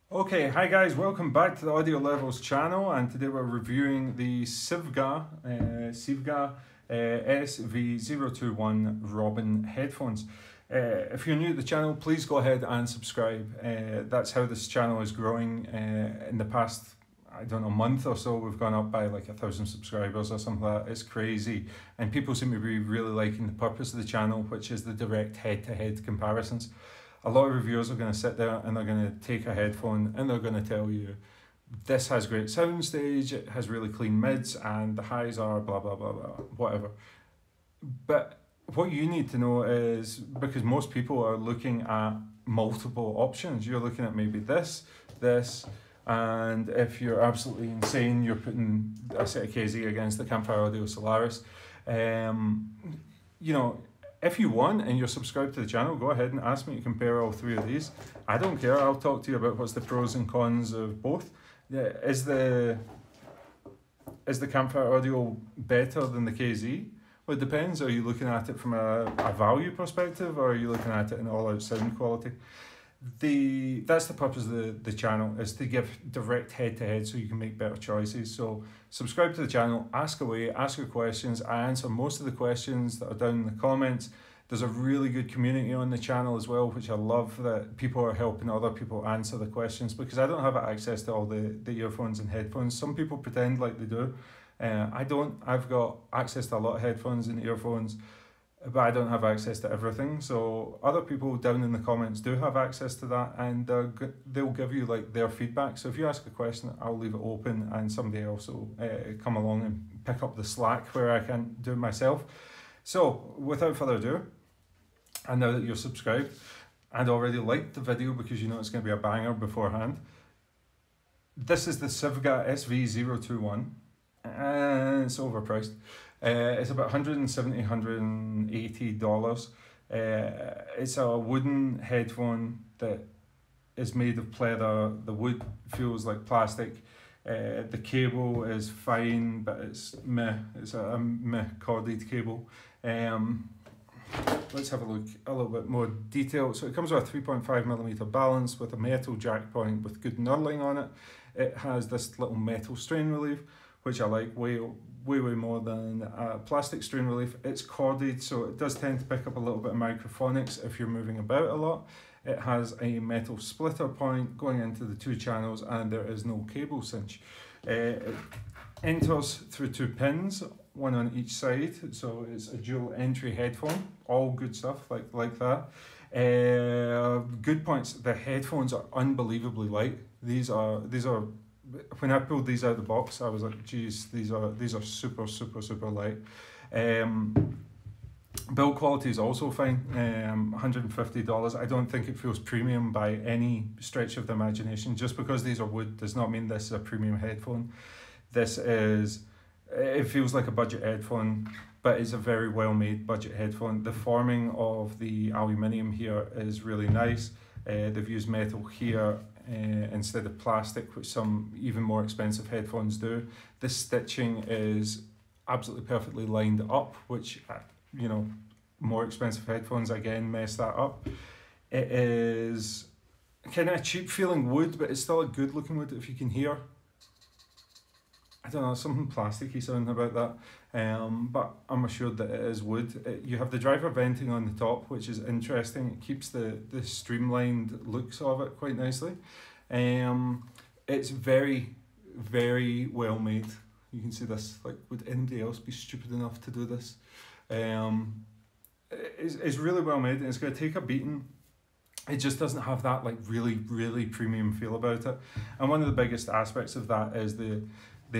Okay, hi guys, welcome back to the Audio Levels channel, and today we're reviewing the Sivga SV021 Robin headphones. If you're new to the channel, please go ahead and subscribe. That's how this channel is growing. In the past, I don't know, month or so, we've gone up by like 1,000 subscribers or something like that. It's crazy, and people seem to be really liking the purpose of the channel, which is the direct head-to-head comparisons. A lot of reviewers are going to sit there and they're going to take a headphone and they're going to tell you this has great soundstage, it has really clean mids, and the highs are blah blah blah blah, whatever. But what you need to know is, because most people are looking at multiple options, you're looking at maybe this, and if you're absolutely insane, you're putting a set of KZ against the Campfire Audio Solaris. You know, if you want and you're subscribed to the channel, go ahead and ask me to compare all three of these. I don't care, I'll talk to you about what's the pros and cons of both. Is the Campfire Audio better than the KZ? Well, it depends. Are you looking at it from a value perspective, or are you looking at it in all-out sound quality? That's the purpose of the channel, is to give direct head-to-head so you can make better choices. So subscribe to the channel, ask away, ask your questions. I answer most of the questions that are down in the comments. There's a really good community on the channel as well, which I love, that people are helping other people answer the questions, because I don't have access to all the earphones and headphones. Some people pretend like they do. I don't. I've got access to a lot of headphones and earphones, but I don't have access to everything. So other people down in the comments do have access to that, and they'll give you like their feedback. So if you ask a question, I'll leave it open, and somebody else will come along and pick up the slack where I can't do it myself. So without further ado, and now that you're subscribed and already liked the video because you know it's going to be a banger beforehand, this is the Sivga SV021, and it's overpriced. It's about $170, $180. It's a wooden headphone that is made of pleather. The wood feels like plastic. The cable is fine, but it's meh. It's a meh corded cable. Let's have a look a little bit more detail. So it comes with a 3.5mm balance with a metal jack point with good knurling on it. It has this little metal strain relief, which I like way more than plastic strain relief. It's corded, so it does tend to pick up a little bit of microphonics if you're moving about a lot. It has a metal splitter point going into the two channels, and there is no cable cinch. It enters through two pins, one on each side, so it's a dual entry headphone. All good stuff like that. Good points: the headphones are unbelievably light. These are when I pulled these out of the box, I was like, geez, these are super light. Build quality is also fine. $150. I don't think it feels premium by any stretch of the imagination. Just because these are wood does not mean this is a premium headphone. It feels like a budget headphone, but it's a very well made budget headphone. The forming of the aluminium here is really nice. They've used metal here instead of plastic, which some even more expensive headphones do. The stitching is absolutely perfectly lined up, which, you know, more expensive headphones again mess that up. It is kind of a cheap feeling wood, but it's still a good looking wood. If you can hear, I don't know, something plasticky sounding about that, but I'm assured that it is wood. You have the driver venting on the top, which is interesting. It keeps the streamlined looks of it quite nicely. It's very well made. You can see this. Like, would anybody else be stupid enough to do this? It's really well made, and it's going to take a beating. It just doesn't have that like really premium feel about it. And one of the biggest aspects of that is the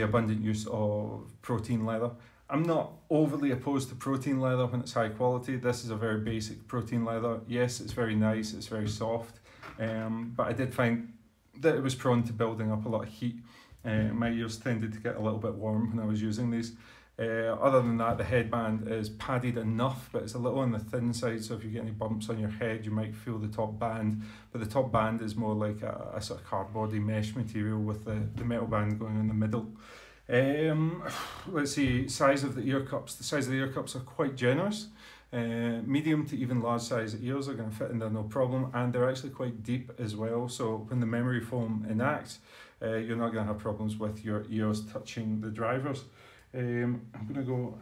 abundant use of protein leather. I'm not overly opposed to protein leather when it's high quality. This is a very basic protein leather. Yes, it's very nice, it's very soft, but I did find that it was prone to building up a lot of heat. My ears tended to get a little bit warm when I was using these. Other than that, the headband is padded enough, but it's a little on the thin side, so if you get any bumps on your head, you might feel the top band. But the top band is more like a sort of cardboardy mesh material with the metal band going in the middle. Let's see, size of the ear cups. The size of the ear cups are quite generous. Medium to even large size ears are going to fit in there no problem, and they're actually quite deep as well, so when the memory foam enacts, you're not going to have problems with your ears touching the drivers. I'm going to go...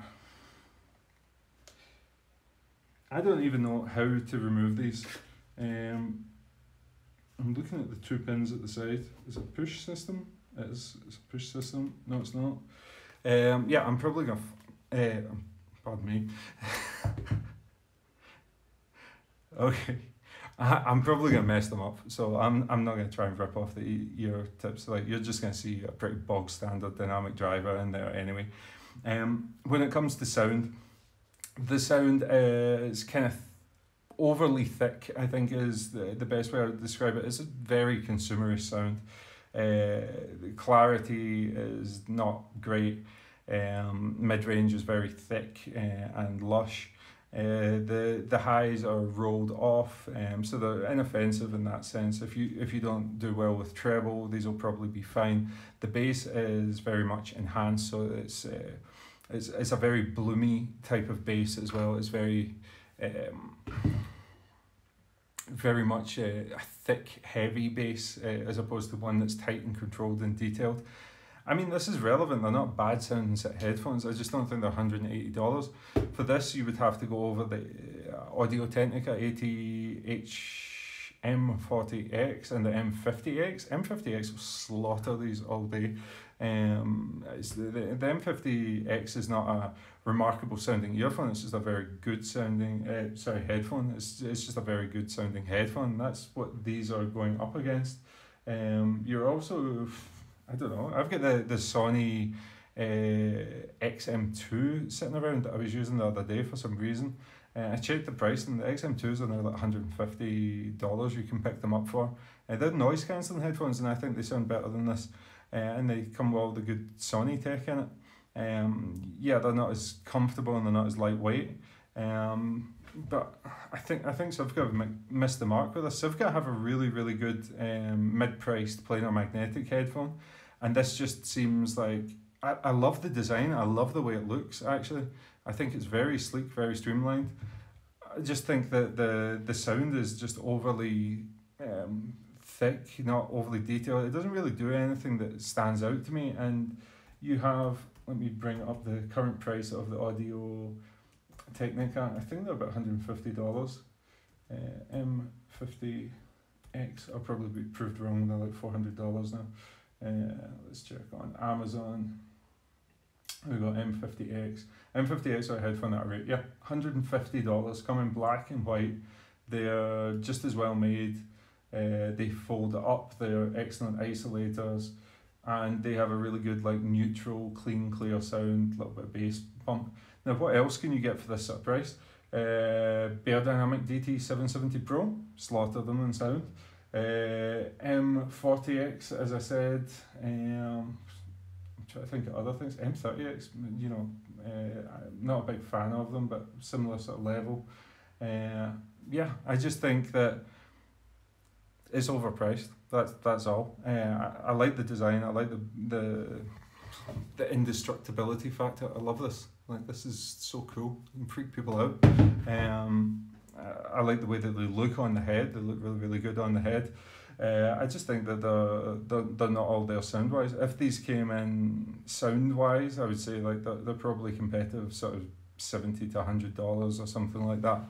I don't even know how to remove these. I'm looking at the 2 pins at the side. Is it a push system? It is. It's a push system. No, it's not. Yeah, I'm probably going to... pardon me. Okay. I'm probably going to mess them up, so I'm not going to try and rip off the ear tips. Like, you're just going to see a pretty bog standard dynamic driver in there anyway. When it comes to sound, the sound is kind of overly thick, I think is the best way I would describe it. It's a very consumerist sound. The clarity is not great. Mid-range is very thick and lush. The highs are rolled off, so they're inoffensive in that sense. If you don't do well with treble, these will probably be fine. The bass is very much enhanced, so it's a very bloomy type of bass as well. It's very much a thick, heavy bass as opposed to one that's tight and controlled and detailed. I mean, this is relevant. They're not bad sounding set headphones. I just don't think they're $180. For this, you would have to go over the Audio-Technica AT-HM40X and the M50X. M50X will slaughter these all day. The M50X is not a remarkable sounding earphone. It's just a very good sounding headphone. It's just a very good sounding headphone. That's what these are going up against. You're also... I don't know, I've got the Sony XM2 sitting around that I was using the other day for some reason. I checked the price and the XM2s are now like $150 you can pick them up for. They're noise cancelling headphones and I think they sound better than this. And they come with all the good Sony tech in it. Yeah, they're not as comfortable and they're not as lightweight. But I think Sivga have missed the mark with this. Sivga have a really, really good mid-priced planar magnetic headphone, and this just seems like... I love the design, I love the way it looks actually. I think it's very sleek, very streamlined. I just think that the sound is just overly thick, not overly detailed. It doesn't really do anything that stands out to me, and you have... Let me bring up the current price of the Audio-Technica. I think they're about $150. M50X, I'll probably be proved wrong, they're like $400 now. Let's check on Amazon. We've got M50X. M50X are a headphone at a rate, yeah, $150, come in black and white. They're just as well made. They fold up, they're excellent isolators, and they have a really good like neutral, clean, clear sound, a little bit of bass bump. Now, what else can you get for this sort of price? Beyerdynamic DT770 Pro, slaughter them in sound. M40X, as I said. I'm trying to think of other things. M30X, you know, I'm not a big fan of them, but similar sort of level. Yeah, I just think that it's overpriced. That's all. I like the design. I like the indestructibility factor. I love this. Like, this is so cool. You can freak people out. I like the way that they look on the head. They look really, really good on the head. I just think that they're not all there sound wise. If these came in sound wise, I would say like they're probably competitive, sort of $70 to $100 or something like that.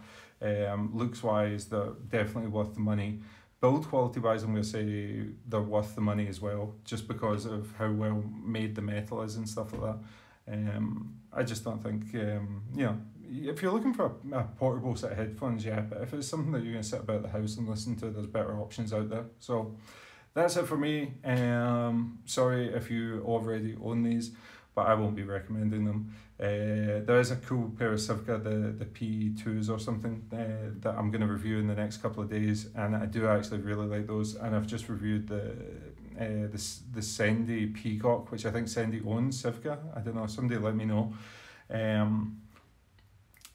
Looks wise, they're definitely worth the money. Build quality wise, I'm going to say they're worth the money as well, just because of how well made the metal is and stuff like that. I just don't think, you know, if you're looking for a portable set of headphones, yeah, but if it's something that you're going to sit about the house and listen to, there's better options out there. So that's it for me. Sorry if you already own these, but I won't be recommending them. There is a cool pair of Sivga, the P2s or something, that I'm going to review in the next couple of days, and I do actually really like those. And I've just reviewed the Sendy Peacock, which I think Sendy owns Sivga. I don't know, somebody let me know.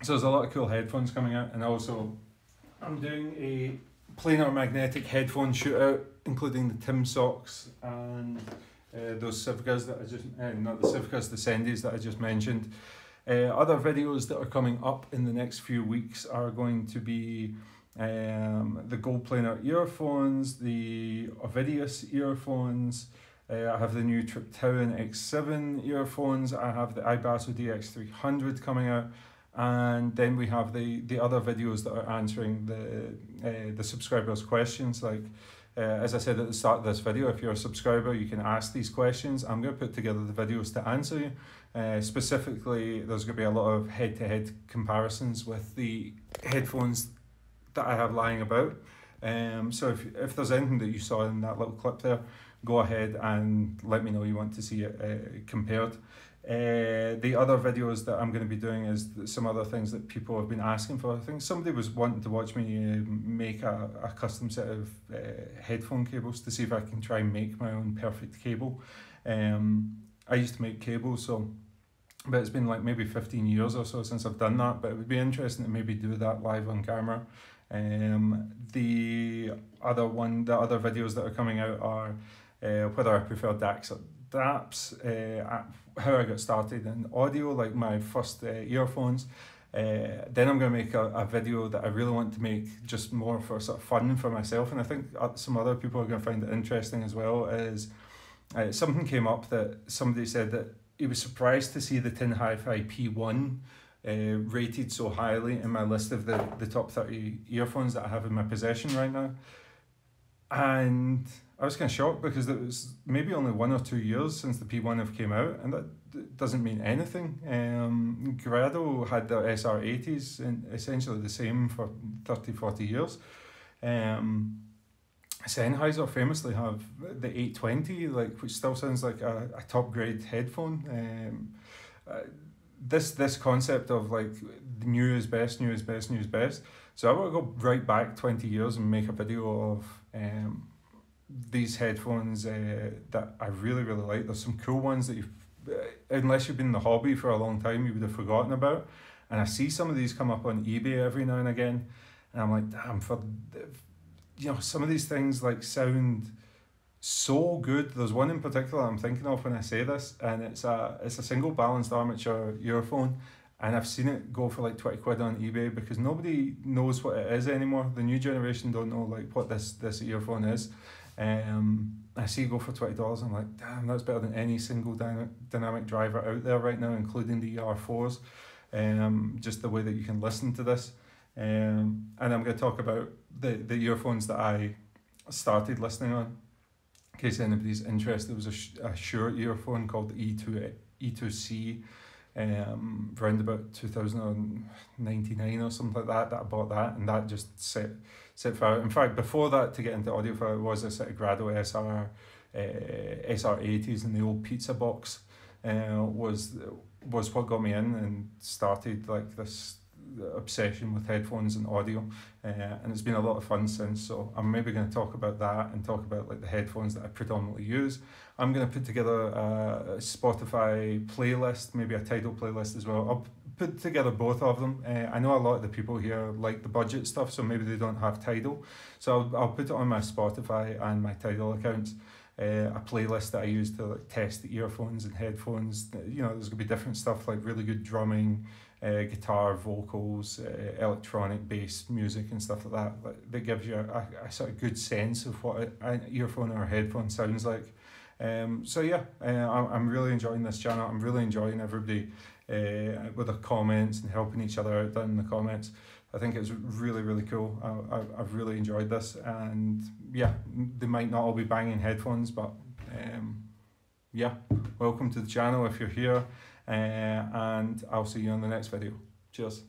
So there's a lot of cool headphones coming out, and also I'm doing a planar magnetic headphone shootout, including the Tim Socks and those Sivgas that I just, not the Sivgas, the Sendys that I just mentioned. Other videos that are coming up in the next few weeks are going to be the Gold Planar earphones, the Ovidius earphones. I have the new Triptowan X7 earphones. I have the iBasso DX300 coming out, and then we have the other videos that are answering the subscribers' questions. Like as I said at the start of this video, if you're a subscriber, you can ask these questions. I'm going to put together the videos to answer you. Specifically, there's going to be a lot of head-to-head comparisons with the headphones that I have lying about. So if there's anything that you saw in that little clip there, go ahead and let me know you want to see it compared. The other videos that I'm going to be doing is some other things that people have been asking for. I think somebody was wanting to watch me make a custom set of headphone cables to see if I can try and make my own perfect cable. I used to make cables, but it's been like maybe 15 years or so since I've done that, but it would be interesting to maybe do that live on camera. The other videos that are coming out are whether I prefer DACs or DAPs, how I got started in audio, like my first earphones. Then I'm going to make a video that I really want to make just more for sort of fun for myself, and I think some other people are going to find it interesting as well. Is something came up that somebody said that he was surprised to see the Tin Hi-Fi P1 rated so highly in my list of the top 30 earphones that I have in my possession right now. And I was kind of shocked because it was maybe only 1 or 2 years since the P1 have came out, and that doesn't mean anything. Grado had their SR80s and essentially the same for 30-40 years. Sennheiser famously have the 820, which still sounds like a top grade headphone. This concept of like new is best, new is best, new is best. So I want to go right back 20 years and make a video of these headphones that I really, really like. There's some cool ones that unless you've been in the hobby for a long time, you would have forgotten about. And I see some of these come up on eBay every now and again, and I'm like, damn, some of these things like sound so good. There's one in particular I'm thinking of when I say this, and it's a single balanced armature earphone, and I've seen it go for like 20 quid on eBay because nobody knows what it is anymore. The new generation don't know like what this earphone is. I see it go for $20. I'm like, damn, that's better than any single dynamic driver out there right now, including the ER4s. Just the way that you can listen to this. And I'm going to talk about the earphones that I started listening on. In case anybody's interested, there was a Shure earphone called the E2C, around about 2099 or something like that I bought that, and that just set fire. In fact, before that, to get into audiophile, it was a set of Grado SR80s, and the old pizza box was what got me in and started like this obsession with headphones and audio, and it's been a lot of fun since. So I'm maybe going to talk about that and talk about like the headphones that I predominantly use. I'm going to put together a Spotify playlist, maybe a Tidal playlist as well. I'll put together both of them. I know a lot of the people here like the budget stuff, so maybe they don't have Tidal, so I'll put it on my Spotify and my Tidal accounts. A playlist that I use to like test the earphones and headphones. You know, there's gonna be different stuff like really good drumming, guitar, vocals, electronic bass music and stuff like that. That gives you a sort of good sense of what an earphone or a headphone sounds like. So yeah, I'm really enjoying this channel. I'm really enjoying everybody with their comments and helping each other out down in the comments. I think it's really, really cool. I've really enjoyed this, and yeah, they might not all be banging headphones, but yeah, welcome to the channel if you're here, and I'll see you on the next video. Cheers.